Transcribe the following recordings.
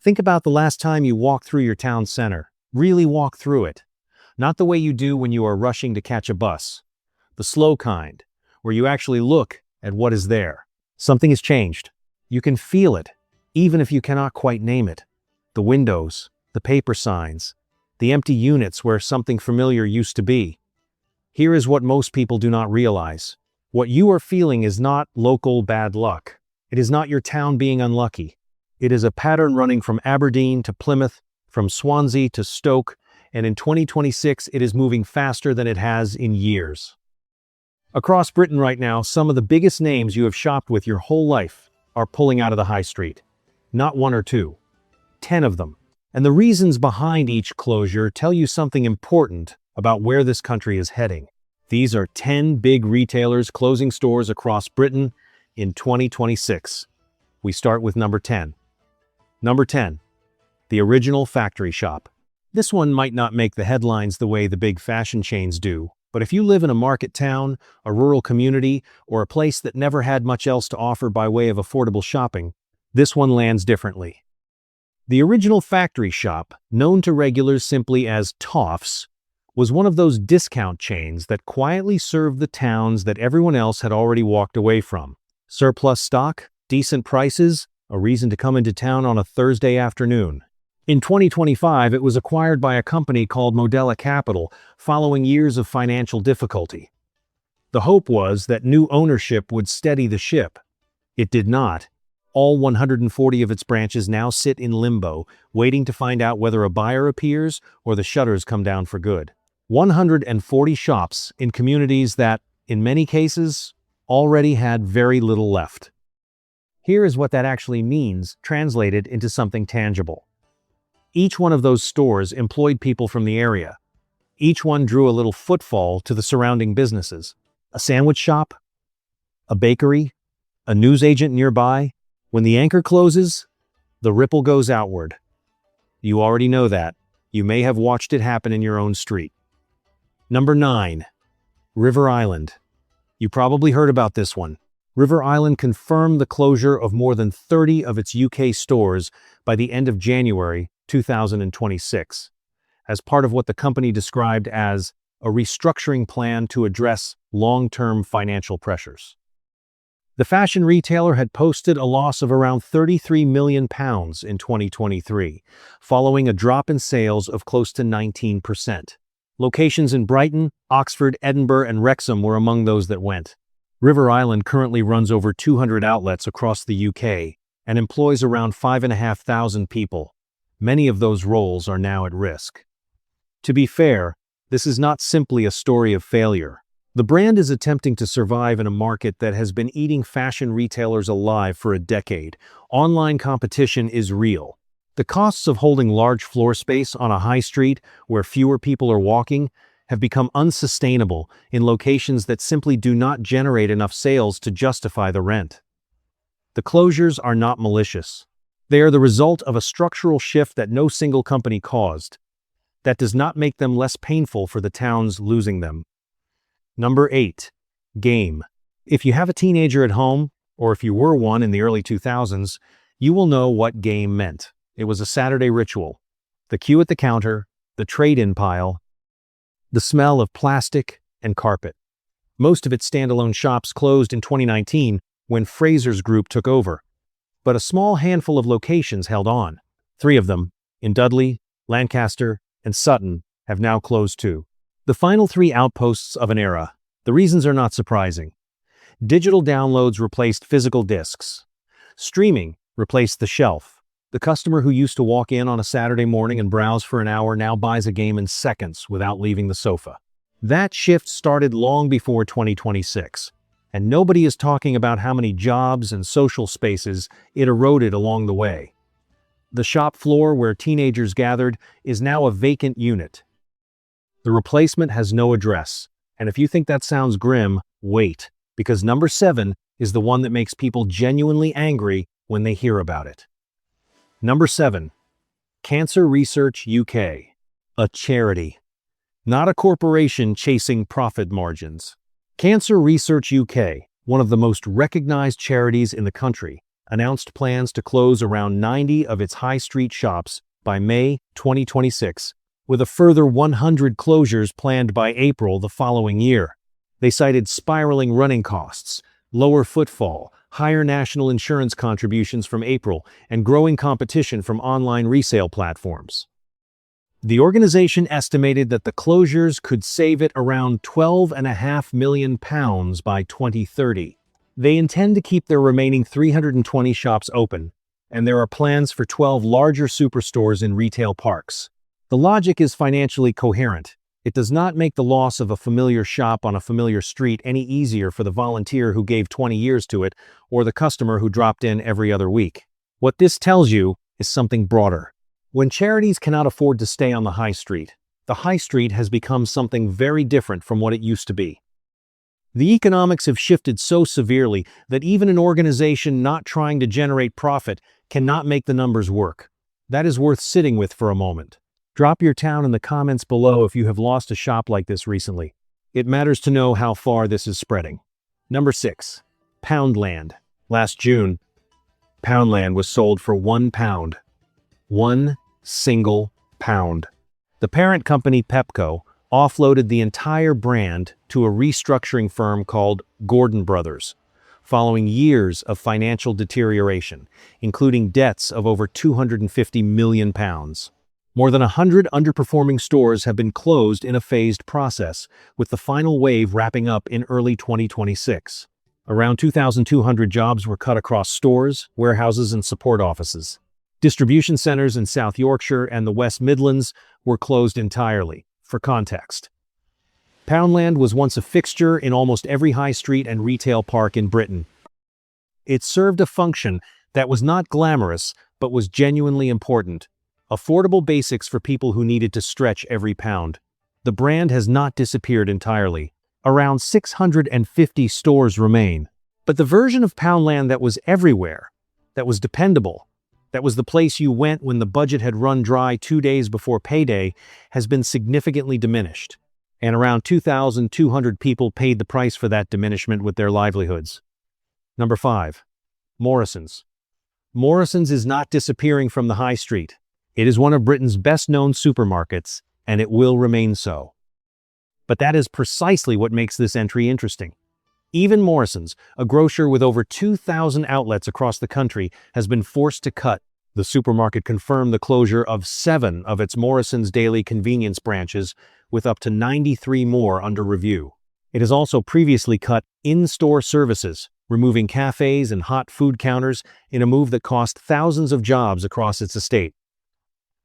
Think about the last time you walked through your town center. Really walk through it. Not the way you do when you are rushing to catch a bus. The slow kind, where you actually look at what is there. Something has changed. You can feel it, even if you cannot quite name it. The windows, the paper signs, the empty units where something familiar used to be. Here is what most people do not realize. What you are feeling is not local bad luck. It is not your town being unlucky. It is a pattern running from Aberdeen to Plymouth, from Swansea to Stoke, and in 2026 it is moving faster than it has in years. Across Britain right now, some of the biggest names you have shopped with your whole life are pulling out of the high street. Not one or two, 10 of them. And the reasons behind each closure tell you something important about where this country is heading. These are 10 big retailers closing stores across Britain in 2026. We start with number 10. Number 10. The original factory shop. This one might not make the headlines the way the big fashion chains do, but if you live in a market town, a rural community, or a place that never had much else to offer by way of affordable shopping, this one lands differently. The original factory shop, known to regulars simply as Toffs, was one of those discount chains that quietly served the towns that everyone else had already walked away from. Surplus stock, decent prices, a reason to come into town on a Thursday afternoon. In 2025, it was acquired by a company called Modella Capital following years of financial difficulty. The hope was that new ownership would steady the ship. It did not. All 140 of its branches now sit in limbo, waiting to find out whether a buyer appears or the shutters come down for good. 140 shops in communities that, in many cases, already had very little left. Here is what that actually means, translated into something tangible. Each one of those stores employed people from the area. Each one drew a little footfall to the surrounding businesses. A sandwich shop, a bakery, a newsagent nearby. When the anchor closes, the ripple goes outward. You already know that. You may have watched it happen in your own street. Number 9. River Island. You probably heard about this one. River Island confirmed the closure of more than 30 of its UK stores by the end of January 2026, as part of what the company described as a restructuring plan to address long-term financial pressures. The fashion retailer had posted a loss of around £33 million in 2023, following a drop in sales of close to 19%. Locations in Brighton, Oxford, Edinburgh, and Wrexham were among those that went. River Island currently runs over 200 outlets across the UK and employs around 5,500 people. Many of those roles are now at risk. To be fair, this is not simply a story of failure. The brand is attempting to survive in a market that has been eating fashion retailers alive for a decade. Online competition is real. The costs of holding large floor space on a high street where fewer people are walking have become unsustainable in locations that simply do not generate enough sales to justify the rent. The closures are not malicious. They are the result of a structural shift that no single company caused. That does not make them less painful for the towns losing them. Number 8. Game. If you have a teenager at home, or if you were one in the early 2000s, you will know what game meant. It was a Saturday ritual. The queue at the counter, the trade-in pile, the smell of plastic and carpet. Most of its standalone shops closed in 2019 when Fraser's Group took over, but a small handful of locations held on. 3 of them, in Dudley, Lancaster, and Sutton, have now closed too. The final 3 outposts of an era. The reasons are not surprising. Digital downloads replaced physical discs. Streaming replaced the shelf. The customer who used to walk in on a Saturday morning and browse for an hour now buys a game in seconds without leaving the sofa. That shift started long before 2026, and nobody is talking about how many jobs and social spaces it eroded along the way. The shop floor where teenagers gathered is now a vacant unit. The replacement has no address, and if you think that sounds grim, wait, because number 7 is the one that makes people genuinely angry when they hear about it. Number 7. Cancer Research UK. A charity. Not a corporation chasing profit margins. Cancer Research UK, one of the most recognized charities in the country, announced plans to close around 90 of its high street shops by May 2026, with a further 100 closures planned by April the following year. They cited spiraling running costs, lower footfall, higher national insurance contributions from April, and growing competition from online resale platforms. The organization estimated that the closures could save it around £12.5 million by 2030. They intend to keep their remaining 320 shops open, and there are plans for 12 larger superstores in retail parks. The logic is financially coherent. It does not make the loss of a familiar shop on a familiar street any easier for the volunteer who gave 20 years to it or the customer who dropped in every other week. What this tells you is something broader. When charities cannot afford to stay on the high street has become something very different from what it used to be. The economics have shifted so severely that even an organization not trying to generate profit cannot make the numbers work. That is worth sitting with for a moment. Drop your town in the comments below if you have lost a shop like this recently. It matters to know how far this is spreading. Number 6. Poundland. Last June, Poundland was sold for £1. 1 single pound. The parent company Pepco offloaded the entire brand to a restructuring firm called Gordon Brothers, following years of financial deterioration, including debts of over £250 million. More than 100 underperforming stores have been closed in a phased process, with the final wave wrapping up in early 2026. Around 2,200 jobs were cut across stores, warehouses, and support offices. Distribution centers in South Yorkshire and the West Midlands were closed entirely. For context, Poundland was once a fixture in almost every high street and retail park in Britain. It served a function that was not glamorous, but was genuinely important. Affordable basics for people who needed to stretch every pound. The brand has not disappeared entirely. Around 650 stores remain. But the version of Poundland that was everywhere, that was dependable, that was the place you went when the budget had run dry 2 days before payday, has been significantly diminished. And around 2,200 people paid the price for that diminishment with their livelihoods. Number 5. Morrisons. Morrisons is not disappearing from the high street. It is one of Britain's best-known supermarkets, and it will remain so. But that is precisely what makes this entry interesting. Even Morrisons, a grocer with over 2,000 outlets across the country, has been forced to cut. The supermarket confirmed the closure of 7 of its Morrisons Daily convenience branches, with up to 93 more under review. It has also previously cut in-store services, removing cafes and hot food counters in a move that cost thousands of jobs across its estate.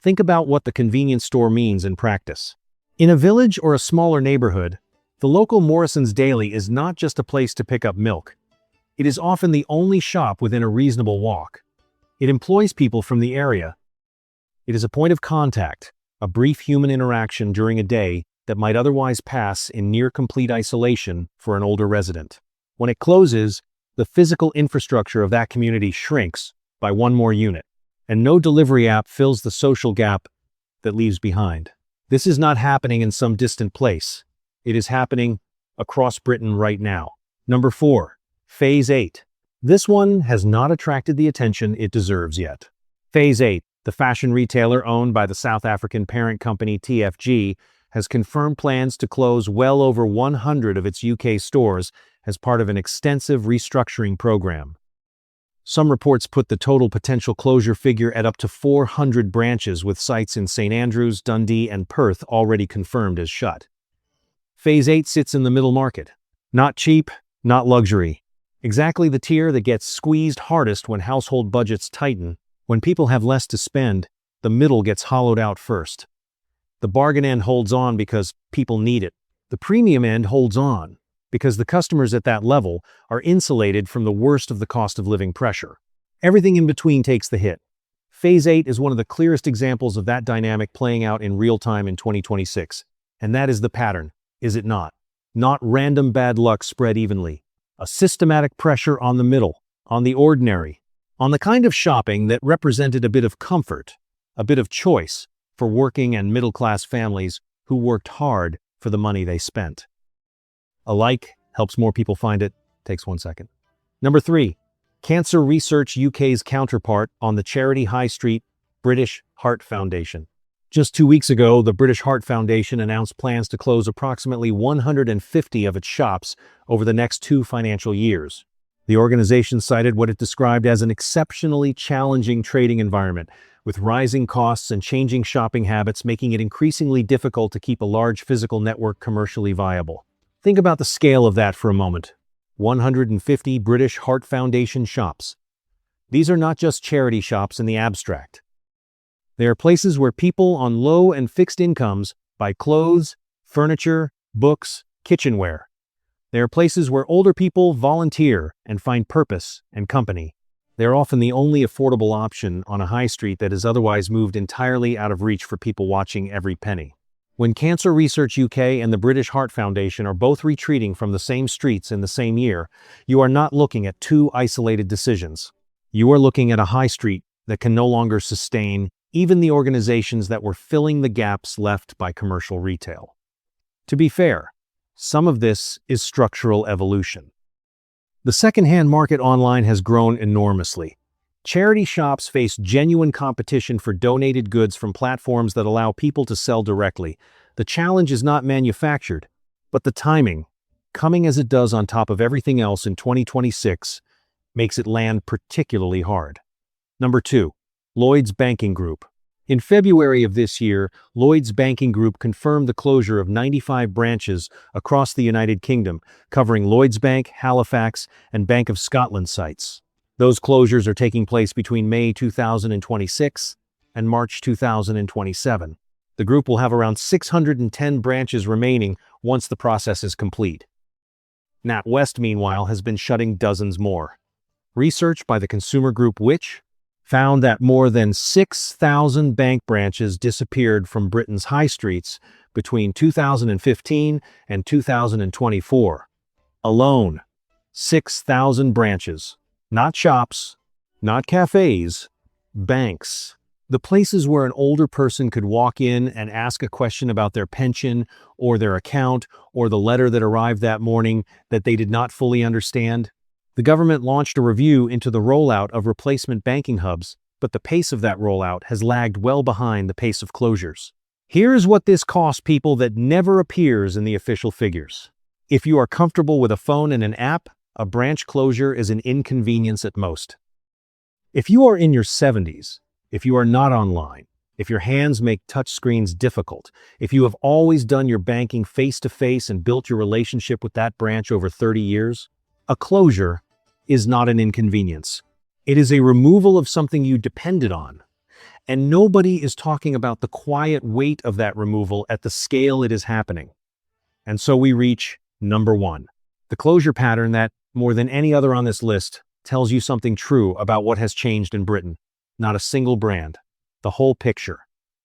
Think about what the convenience store means in practice. In a village or a smaller neighborhood, the local Morrisons Daily is not just a place to pick up milk. It is often the only shop within a reasonable walk. It employs people from the area. It is a point of contact, a brief human interaction during a day that might otherwise pass in near-complete isolation for an older resident. When it closes, the physical infrastructure of that community shrinks by one more unit, and no delivery app fills the social gap that leaves behind. This is not happening in some distant place. It is happening across Britain right now. Number 4. Phase 8. This one has not attracted the attention it deserves yet. Phase 8, the fashion retailer owned by the South African parent company TFG, has confirmed plans to close well over 100 of its UK stores as part of an extensive restructuring program. Some reports put the total potential closure figure at up to 400 branches, with sites in St Andrews, Dundee, and Perth already confirmed as shut. Phase 8 sits in the middle market. Not cheap, not luxury. Exactly the tier that gets squeezed hardest when household budgets tighten. When people have less to spend, the middle gets hollowed out first. The bargain end holds on because people need it. The premium end holds on because the customers at that level are insulated from the worst of the cost of living pressure. Everything in between takes the hit. Phase 8 is one of the clearest examples of that dynamic playing out in real time in 2026. And that is the pattern, is it not? Not random bad luck spread evenly. A systematic pressure on the middle, on the ordinary, on the kind of shopping that represented a bit of comfort, a bit of choice for working and middle-class families who worked hard for the money they spent. A like helps more people find it. Takes 1 second. Number 3. Cancer Research UK's counterpart on the charity high street British Heart Foundation. Just 2 weeks ago, the British Heart Foundation announced plans to close approximately 150 of its shops over the next 2 financial years. The organization cited what it described as an exceptionally challenging trading environment, with rising costs and changing shopping habits making it increasingly difficult to keep a large physical network commercially viable. Think about the scale of that for a moment. 150 British Heart Foundation shops. These are not just charity shops in the abstract. They are places where people on low and fixed incomes buy clothes, furniture, books, kitchenware. They are places where older people volunteer and find purpose and company. They are often the only affordable option on a high street that is otherwise moved entirely out of reach for people watching every penny. When Cancer Research UK and the British Heart Foundation are both retreating from the same streets in the same year, you are not looking at 2 isolated decisions. You are looking at a high street that can no longer sustain even the organizations that were filling the gaps left by commercial retail. To be fair, some of this is structural evolution. The secondhand market online has grown enormously. Charity shops face genuine competition for donated goods from platforms that allow people to sell directly. The challenge is not manufactured, but the timing, coming as it does on top of everything else in 2026, makes it land particularly hard. Number 2, Lloyds Banking Group. In February of this year, Lloyds Banking Group confirmed the closure of 95 branches across the United Kingdom, covering Lloyds Bank, Halifax, and Bank of Scotland sites. Those closures are taking place between May 2026 and March 2027. The group will have around 610 branches remaining once the process is complete. NatWest, meanwhile, has been shutting dozens more. Research by the consumer group Which found that more than 6,000 bank branches disappeared from Britain's high streets between 2015 and 2024. Alone, 6,000 branches. Not shops, not cafes, banks. The places where an older person could walk in and ask a question about their pension or their account or the letter that arrived that morning that they did not fully understand. The government launched a review into the rollout of replacement banking hubs, but the pace of that rollout has lagged well behind the pace of closures. Here's what this costs people that never appears in the official figures. If you are comfortable with a phone and an app, a branch closure is an inconvenience at most. If you are in your 70s, if you are not online, if your hands make touchscreens difficult, if you have always done your banking face-to-face and built your relationship with that branch over 30 years, a closure is not an inconvenience. It is a removal of something you depended on. And nobody is talking about the quiet weight of that removal at the scale it is happening. And so we reach number 1. The closure pattern that, more than any other on this list, tells you something true about what has changed in Britain. Not a single brand. The whole picture.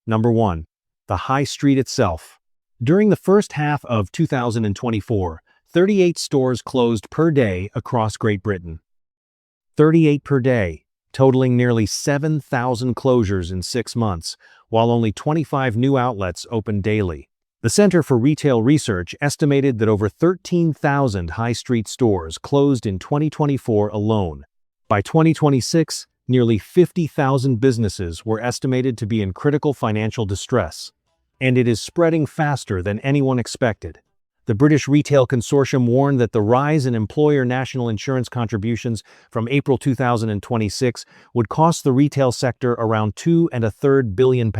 Number 1. The high street itself. During the first half of 2024, 38 stores closed per day across Great Britain. 38 per day, totaling nearly 7,000 closures in 6 months, while only 25 new outlets opened daily. The Center for Retail Research estimated that over 13,000 high street stores closed in 2024 alone. By 2026, nearly 50,000 businesses were estimated to be in critical financial distress. And it is spreading faster than anyone expected. The British Retail Consortium warned that the rise in employer national insurance contributions from April 2026 would cost the retail sector around £2.33 billion.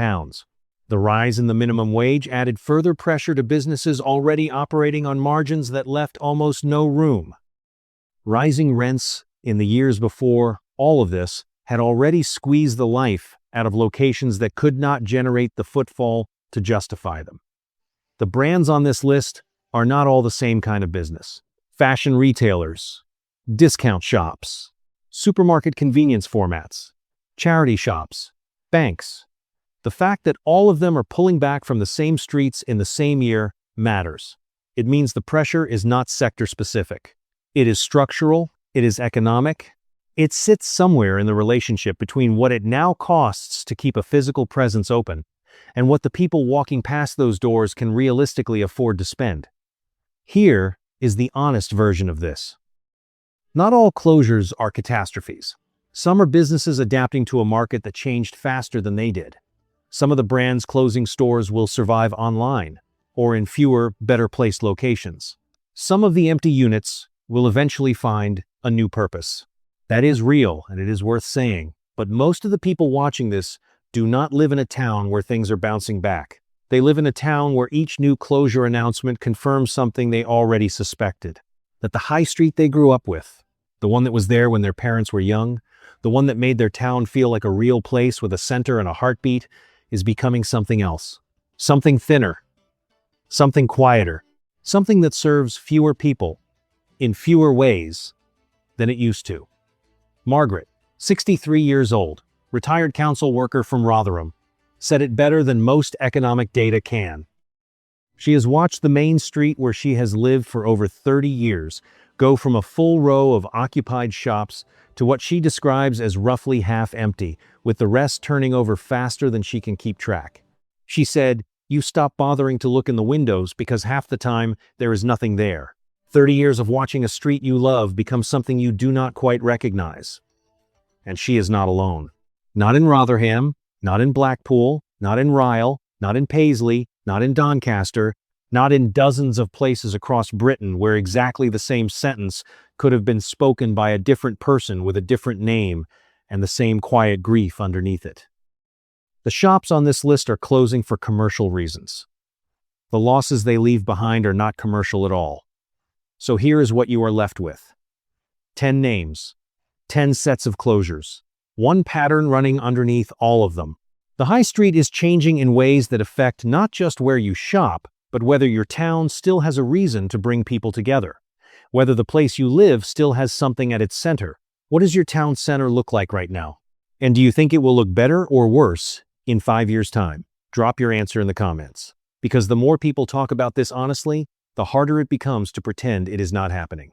The rise in the minimum wage added further pressure to businesses already operating on margins that left almost no room. Rising rents in the years before all of this had already squeezed the life out of locations that could not generate the footfall to justify them. The brands on this list are not all the same kind of business. Fashion retailers, discount shops, supermarket convenience formats, charity shops, banks. The fact that all of them are pulling back from the same streets in the same year matters. It means the pressure is not sector-specific. It is structural, it is economic. It sits somewhere in the relationship between what it now costs to keep a physical presence open and what the people walking past those doors can realistically afford to spend. Here is the honest version of this. Not all closures are catastrophes. Some are businesses adapting to a market that changed faster than they did. Some of the brands closing stores will survive online or in fewer, better-placed locations. Some of the empty units will eventually find a new purpose. That is real, and it is worth saying, but most of the people watching this do not live in a town where things are bouncing back. They live in a town where each new closure announcement confirms something they already suspected. That the high street they grew up with, the one that was there when their parents were young, the one that made their town feel like a real place with a center and a heartbeat, is becoming something else. Something thinner. Something quieter. Something that serves fewer people, in fewer ways, than it used to. Margaret, 63 years old, retired council worker from Rotherham, said it better than most economic data can. She has watched the main street where she has lived for over 30 years go from a full row of occupied shops to what she describes as roughly half empty, with the rest turning over faster than she can keep track. She said, "You stop bothering to look in the windows because half the time there is nothing there." 30 years of watching a street you love become something you do not quite recognize. And she is not alone. Not in Rotherham, not in Blackpool, not in Ryle, not in Paisley, not in Doncaster, not in dozens of places across Britain where exactly the same sentence could have been spoken by a different person with a different name and the same quiet grief underneath it. The shops on this list are closing for commercial reasons. The losses they leave behind are not commercial at all. So here is what you are left with. 10 names, 10 sets of closures, one pattern running underneath all of them. The high street is changing in ways that affect not just where you shop, but whether your town still has a reason to bring people together. Whether the place you live still has something at its center. What does your town center look like right now? And do you think it will look better or worse in 5 years' time? Drop your answer in the comments. Because the more people talk about this honestly, the harder it becomes to pretend it is not happening.